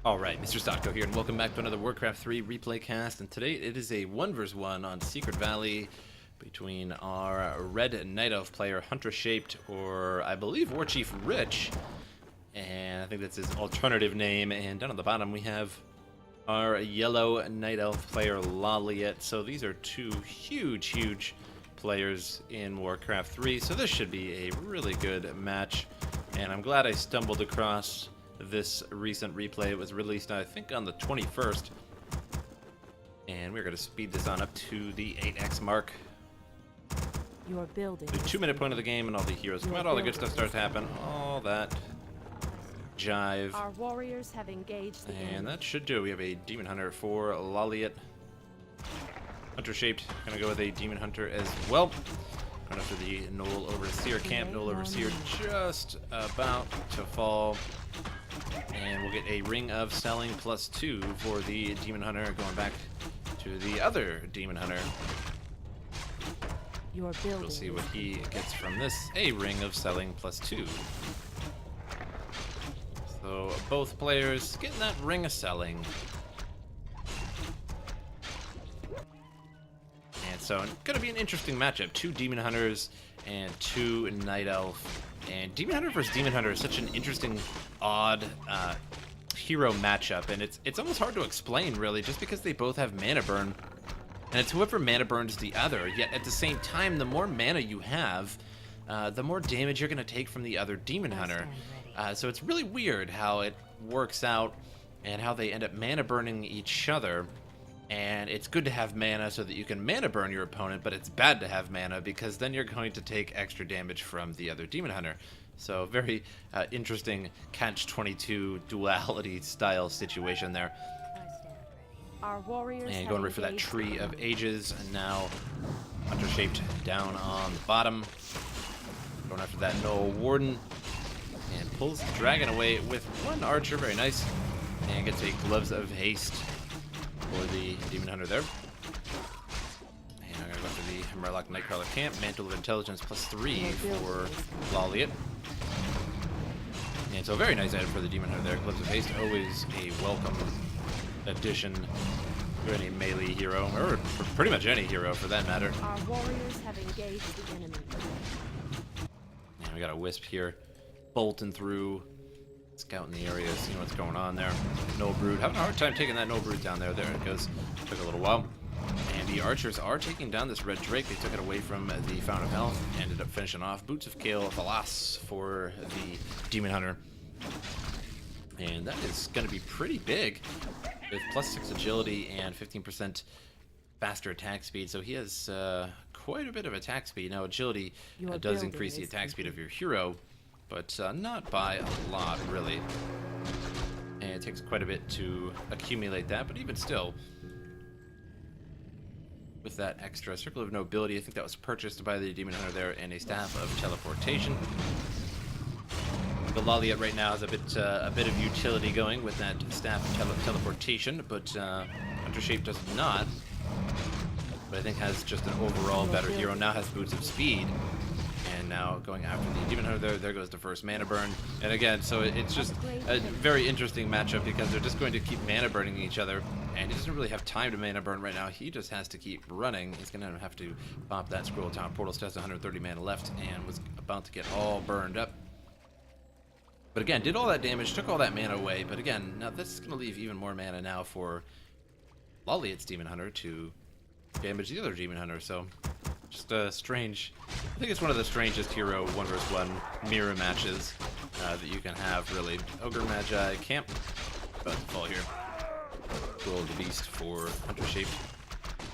Alright, MrSotko here, and welcome back to another Warcraft 3 replay cast, and today it is a 1 vs 1 on Secret Valley between our Red Night Elf player, HuntressShaped, or I believe Warchief Rich, and I think that's his alternative name, and down on the bottom we have our Yellow Night Elf player, LawLiet. So these are two huge players in Warcraft 3, so this should be a really good match, and I'm glad I stumbled across this recent replay. It was released, I think, on the 21st, and we're going to speed this on up to the 8x mark. Your building. The 2-minute point of the game, and all the heroes come out, all the good stuff starts to happen, all that jive. Our warriors have engaged the And that should do. We have a Demon Hunter for LawLiet. HuntressShaped, gonna go with a Demon Hunter as well. Going after the Knoll Overseer camp. Knoll Overseer just about to fall. And we'll get a Ring of Selling +2 for the Demon Hunter, going back to the other Demon Hunter. Your building. We'll see what he gets from this. A Ring of Selling +2. So both players getting that Ring of Selling. And so it's going to be an interesting matchup. 2 Demon Hunters and 2 Night Elf. And Demon Hunter versus Demon Hunter is such an interesting, odd hero matchup, and it's almost hard to explain, really, just because they both have mana burn, and it's whoever mana burns the other. Yet at the same time, the more mana you have, the more damage you're going to take from the other Demon Hunter. So it's really weird how it works out and how they end up mana burning each other. And it's good to have mana so that you can mana burn your opponent, but it's bad to have mana because then you're going to take extra damage from the other Demon Hunter. So very interesting catch-22 duality style situation there. Our warriors and going right for that Tree of Ages, and now HuntressShaped down on the bottom. Going after that Knoll Warden, and pulls the dragon away with 1 archer, very nice, and gets a Gloves of Haste for the Demon Hunter there. And I'm going to go after the Murloc Nightcrawler camp. Mantle of Intelligence +3 for LawLiet. And so very nice item for the Demon Hunter there. Gloves of Haste, always a welcome addition to any melee hero, or for pretty much any hero for that matter. Our warriors have engaged the enemy. And we got a Wisp here, bolting through, scouting the area, seeing what's going on there. Knoll Brood, having a hard time taking that Knoll Brood down there. There it goes. Took a little while. And the archers are taking down this Red Drake. They took it away from the Fountain of Health. Ended up finishing off Boots of Kale Thalas for the Demon Hunter. And that is going to be pretty big, with +6 agility and 15% faster attack speed. So he has quite a bit of attack speed. Now agility does increase the attack speed of your hero, but not by a lot, really. And it takes quite a bit to accumulate that, but even still, with that extra Circle of Nobility, I think that was purchased by the Demon Hunter there, and a Staff of Teleportation. The LawLiet right now has a bit of utility going with that Staff of Teleportation, but HuntressShaped does not. But I think has just an overall better hero. Now has Boots of Speed. And now going after the Demon Hunter there goes the first mana burn. And again, so it's just a very interesting matchup because they're just going to keep mana burning each other. And he doesn't really have time to mana burn right now. He just has to keep running. He's going to have to pop that Scroll of Town Portal. Still has 130 mana left and was about to get all burned up. But again, did all that damage, took all that mana away. But again, now this is going to leave even more mana now for LawLiet's Demon Hunter to damage the other Demon Hunter. So just a strange, I think it's one of the strangest hero 1 vs 1 mirror matches that you can have, really. Ogre Magi camp, about to fall here. Scroll of the Beast for HuntressShaped,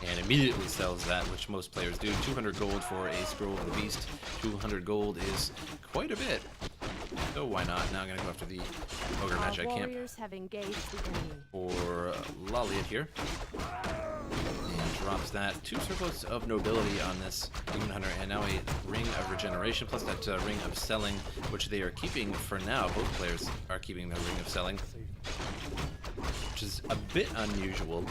and immediately sells that, which most players do. 200 gold for a Scroll of the Beast. 200 gold is quite a bit. So why not? Now I'm going to go after the Ogre Magi camp Have engaged the enemy. for LawLiet here. And drops that 2 Circles of Nobility on this Demon Hunter, and now a Ring of Regeneration, plus that Ring of Selling, which they are keeping for now. Both players are keeping their Ring of Selling, which is a bit unusual.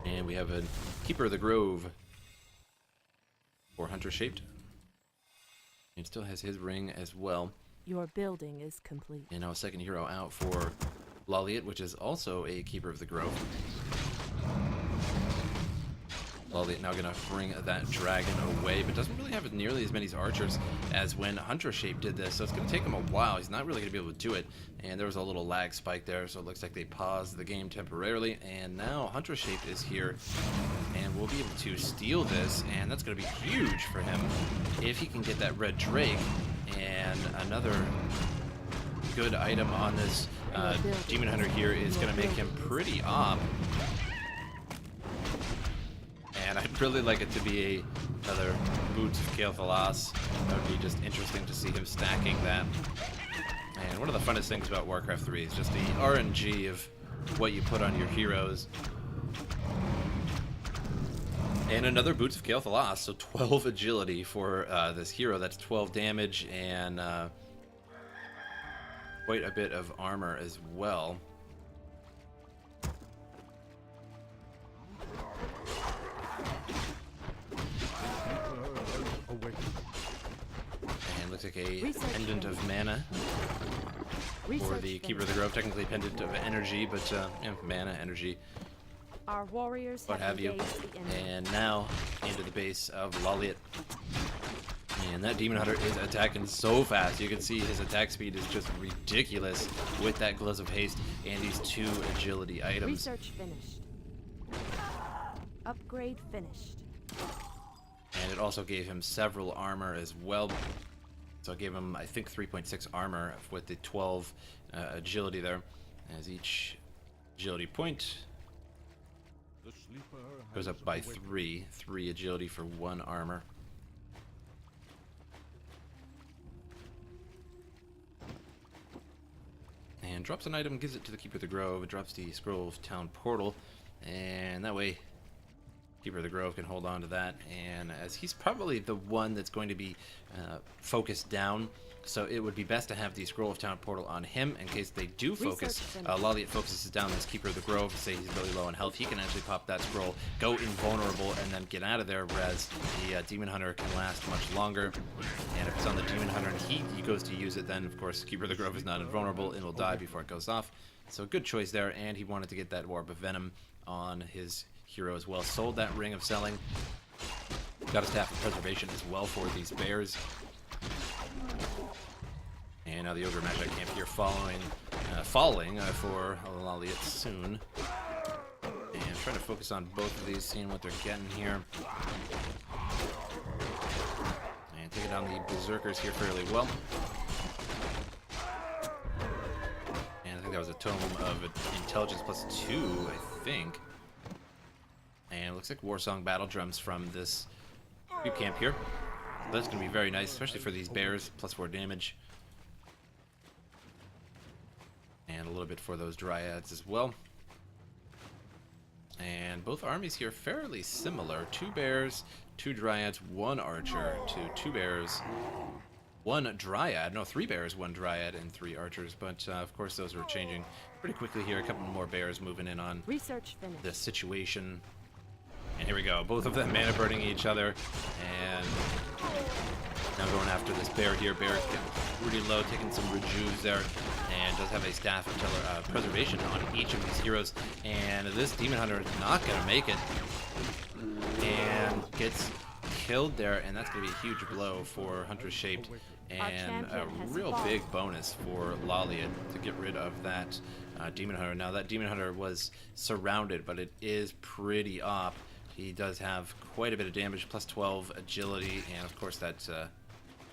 And we have a Keeper of the Grove for HuntressShaped. He still has his ring as well. Your building is complete. And now a second hero out for LawLiet, which is also a Keeper of the Grove. LawLiet now going to bring that dragon away, but doesn't really have nearly as many archers as when HuntressShaped did this, so it's going to take him a while. He's not really going to be able to do it, and there was a little lag spike there, so it looks like they paused the game temporarily, and now HuntressShaped is here, and we'll be able to steal this, and that's going to be huge for him if he can get that red drake, and another good item on this Demon Hunter here is going to make him pretty op. And I'd really like it to be another Boots of Kael'thas. That would be just interesting to see him stacking that. And one of the funnest things about Warcraft 3 is just the RNG of what you put on your heroes. And another Boots of Kael'thas, so 12 agility for this hero. That's 12 damage and quite a bit of armor as well. And looks like a pendant of mana for the Keeper of the Grove. Technically pendant of energy, but yeah, mana, energy, Our warriors what have you. engaged the enemy. And now into the base of LawLiet. And that Demon Hunter is attacking so fast. You can see his attack speed is just ridiculous with that Gloves of Haste and these 2 agility items. Research finished. Upgrade finished. And it also gave him several armor as well. So it gave him, I think, 3.6 armor with the 12 agility there. As each agility point goes up by 3. 3 agility for 1 armor. And drops an item, gives it to the Keeper of the Grove. It drops the Scroll of Town Portal. And that way, Keeper of the Grove can hold on to that, and as he's probably the one that's going to be focused down, so it would be best to have the Scroll of Town Portal on him in case they do focus. LawLiet focuses down this Keeper of the Grove, say he's really low on health, he can actually pop that scroll, go invulnerable, and then get out of there, whereas the Demon Hunter can last much longer. And if it's on the Demon Hunter and he goes to use it, then of course Keeper of the Grove is not invulnerable and will die before it goes off. So good choice there, and he wanted to get that Orb of Venom on his hero as well. Sold that Ring of Selling. Got a Staff of Preservation as well for these bears. And now the Ogre Magi Camp here falling for LawLiet soon. And trying to focus on both of these, seeing what they're getting here. And taking down the Berserkers here fairly well. And I think that was a Tome of Intelligence +2, I think. And it looks like Warsong Battle Drums from this boot camp here. That's going to be very nice, especially for these bears, +4 damage. And a little bit for those Dryads as well. And both armies here fairly similar. 2 bears, 2 Dryads, 1 archer, to 2 bears, 1 Dryad. No, 3 bears, 1 Dryad, and 3 archers. But of course those are changing pretty quickly here. A couple more bears moving in on Research finished. the situation. And here we go, both of them mana burning each other, and now going after this bear here. Bear getting pretty low, taking some rejuves there, and does have a Staff of Preservation on each of these heroes. And this Demon Hunter is not going to make it, and gets killed there, and that's going to be a huge blow for HuntressShaped, and a real big bonus for LawLiet to get rid of that Demon Hunter. Now that Demon Hunter was surrounded, but it is pretty op. He does have quite a bit of damage, +12 agility, and of course that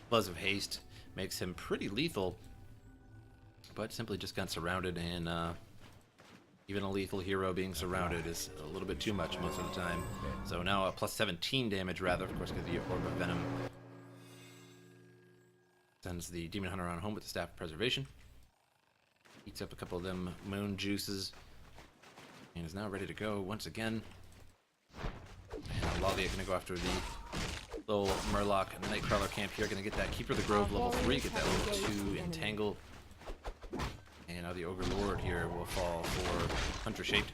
Gloves of Haste makes him pretty lethal, but simply just got surrounded, and even a lethal hero being surrounded is a little bit too much most of the time. So now a +17 damage rather, of course, because the Orb of Venom sends the Demon Hunter on home with the Staff of Preservation. Eats up a couple of them moon juices, and is now ready to go once again. And LawLiet going to go after the little Murloc Nightcrawler camp here. Going to get that Keeper of the Grove level 3, get that level 2 Entangle. And now the Ogre Lord here will fall for HuntressShaped,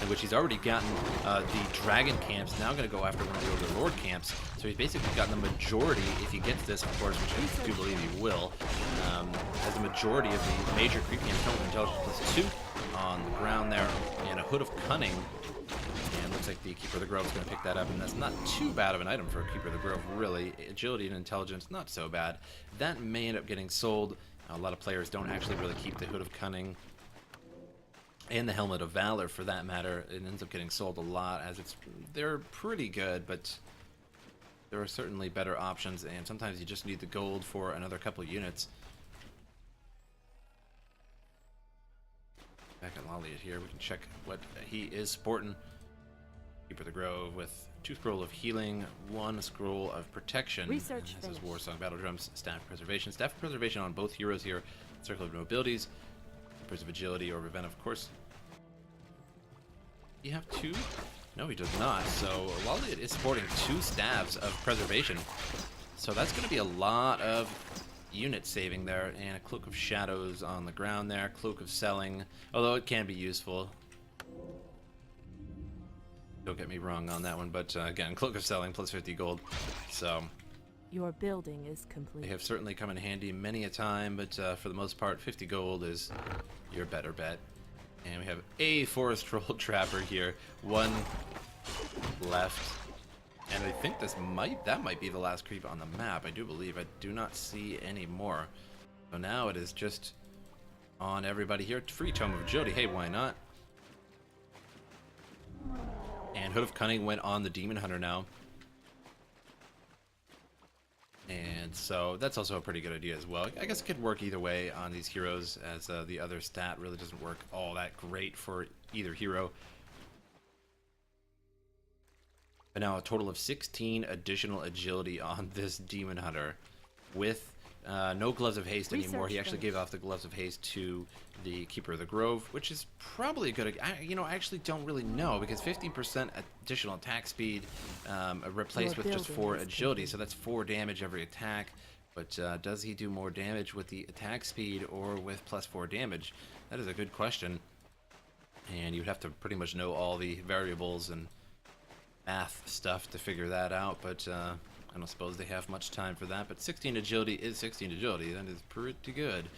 in which he's already gotten the Dragon camps. Now going to go after one of the Ogre Lord camps. So he's basically gotten the majority, if he gets this, of course, which I do believe he will, has the majority of the major creep camps. Total Intelligence +2 on the ground there, and a Hood of Cunning. And looks like the Keeper of the Grove is going to pick that up, and that's not too bad of an item for a Keeper of the Grove, really. Agility and Intelligence, not so bad. That may end up getting sold. A lot of players don't actually really keep the Hood of Cunning and the Helmet of Valor, for that matter. It ends up getting sold a lot, as they're pretty good, but there are certainly better options, and sometimes you just need the gold for another couple units. Back at LawLiet here, we can check what he is sporting. Keeper of the Grove with 2 scroll of healing, 1 scroll of protection. Research This is finished. War Song Battle Drums, Staff Preservation. Staff Preservation on both heroes here. Circle of Nobilities, Purse of Agility, or Revenge, of course. You have 2? No, he does not. So LawLiet is sporting 2 staves of preservation. So that's going to be a lot of unit saving there. And a Cloak of Shadows on the ground there. Cloak of Selling, although it can be useful. Don't get me wrong on that one, but again, Cloak of Selling plus 50 gold. So Your building is complete. they have certainly come in handy many a time, but for the most part, 50 gold is your better bet. And we have a Forest Troll Trapper here, 1 left. And I think that might be the last creep on the map. I do believe. I do not see any more. So now it is just on everybody here. Free Tome of Agility. Hey, why not? And Hood of Cunning went on the Demon Hunter now. And so that's also a pretty good idea as well. I guess it could work either way on these heroes, as the other stat really doesn't work all that great for either hero. But now a total of 16 additional agility on this Demon Hunter, with no Gloves of Haste anymore. He actually gave off the Gloves of Haste to the Keeper of the Grove, which is probably a good. I actually don't really know, because 15% additional attack speed replaced with just 4 agility, so that's 4 damage every attack. But does he do more damage with the attack speed or with +4 damage? That is a good question, and you'd have to pretty much know all the variables and math stuff to figure that out. But I don't suppose they have much time for that, but 16 agility is 16 agility. That is pretty good.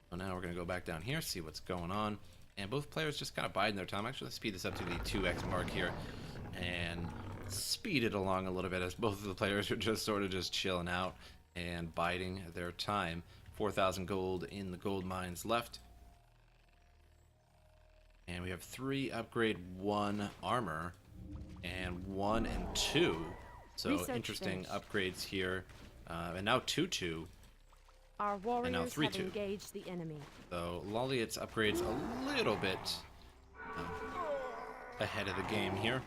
So now we're going to go back down here, see what's going on. And both players just kind of biding their time. Actually, let's speed this up to the 2x mark here and speed it along a little bit, as both of the players are just sort of just chilling out and biding their time. 4,000 gold in the gold mines left. And we have 3 upgrade 1 armor and 1 and 2. So Research interesting finished. upgrades here, and now 2-2. Our warriors have 3-2. engaged the enemy. So LawLiet's upgrades a little bit ahead of the game here,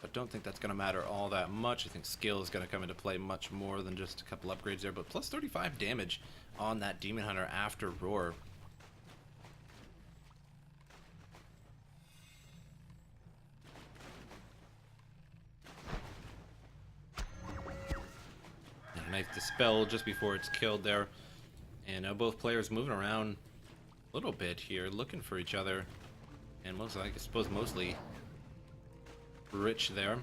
but don't think that's going to matter all that much. I think skill is going to come into play much more than just a couple upgrades there. But plus 35 damage on that Demon Hunter after Roar. Nice dispel just before it's killed there. And now both players moving around a little bit here, looking for each other. And mostly, I suppose, mostly Rich there.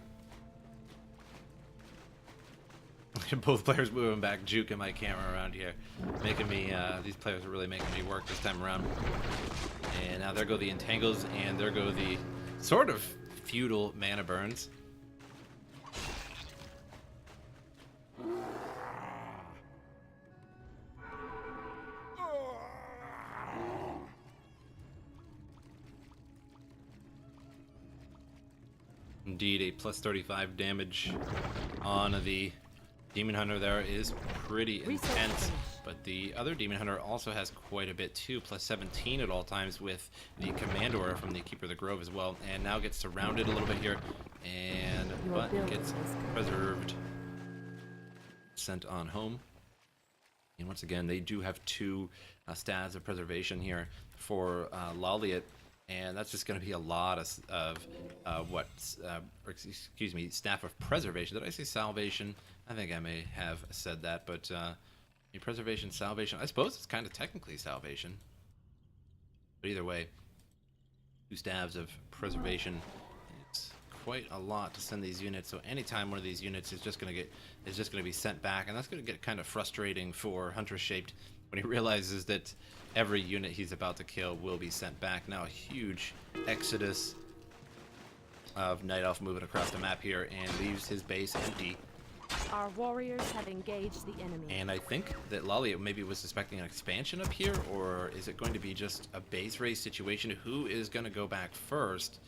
Both players moving back, juking my camera around here, making me, these players are really making me work this time around. And now there go the Entangles, and there go the sort of feudal mana burns. Indeed, a plus 35 damage on the Demon Hunter there is pretty intense, but the other Demon Hunter also has quite a bit too, plus 17 at all times with the Commandor from the Keeper of the Grove as well, and now gets surrounded a little bit here, and but gets preserved, sent on home. And once again, they do have 2 stats of preservation here for LawLiet. And that's just going to be a lot of excuse me, Staff of Preservation. Did I say Salvation? I think I may have said that, but A preservation, salvation. I suppose it's kind of technically salvation. But either way, 2 staves of preservation. It's quite a lot to send these units. So anytime one of these units is just gonna be sent back, and that's gonna get kind of frustrating for HuntressShaped when he realizes that every unit he's about to kill will be sent back. Now a huge exodus of Night Elf moving across the map here and leaves his base empty. Our warriors have engaged the enemy. And I think that LawLiet maybe was suspecting an expansion up here, or is it going to be just a base race situation? Who is going to go back first?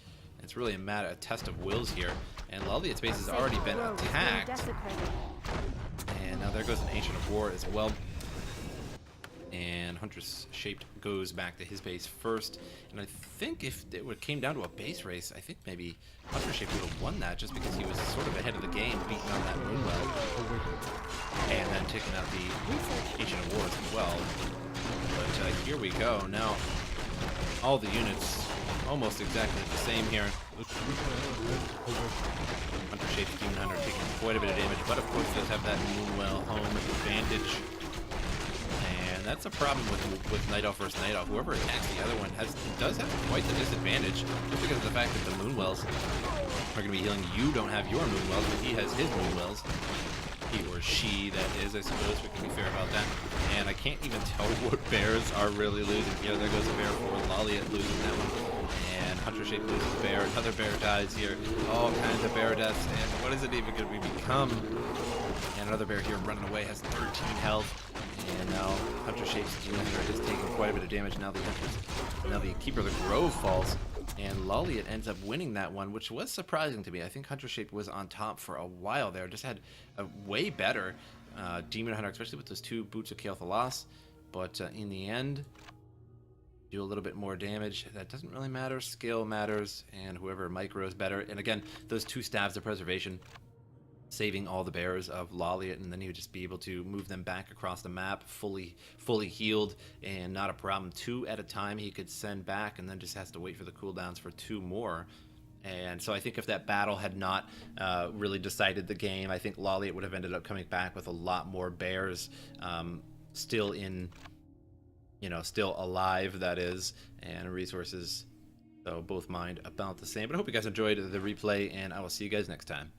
It's really a test of wills here. And LawLiet's base has already been attacked. And now there goes an Ancient of War as well. And HuntressShaped goes back to his base first. And I think if it came down to a base race, I think maybe HuntressShaped would have won that just because he was sort of ahead of the game, beating on that Moonwell. And then taking out the Ancient of War as well. But here we go. Now, all the units almost exactly the same here. HuntressShaped Demon Hunter taking quite a bit of damage, but of course does have that Moonwell home advantage. And that's a problem with Night Elf versus Night Elf. Whoever attacks the other one does have quite the disadvantage, just because of the fact that the Moonwells are going to be healing. You don't have your Moonwells, but he has his Moonwells. He or she, that is, I suppose. We can be fair about that. And I can't even tell what bears are really losing. There goes a bear for LawLiet losing that one. And HuntressShaped loses a bear. Another bear dies here. All kinds of bear deaths. And what is it even going to become? And another bear here running away has 13 health. And now HuntressShaped's Demon Hunter is taking quite a bit of damage. Now the Keeper of the Grove falls. And LawLiet ends up winning that one, which was surprising to me. I think HuntressShaped was on top for a while there. Just had a way better Demon Hunter, especially with those 2 Boots of Kael'thas. But in the end, do a little bit more damage. That doesn't really matter. Skill matters, and whoever micros better. And again, those 2 staves of preservation, saving all the bears of LawLiet, and then he would just be able to move them back across the map fully healed and not a problem. 2 at a time he could send back, and then just has to wait for the cooldowns for 2 more. And so I think if that battle had not really decided the game, I think LawLiet would have ended up coming back with a lot more bears still in, still alive, that is, and resources. So both mined about the same. But I hope you guys enjoyed the replay, and I will see you guys next time.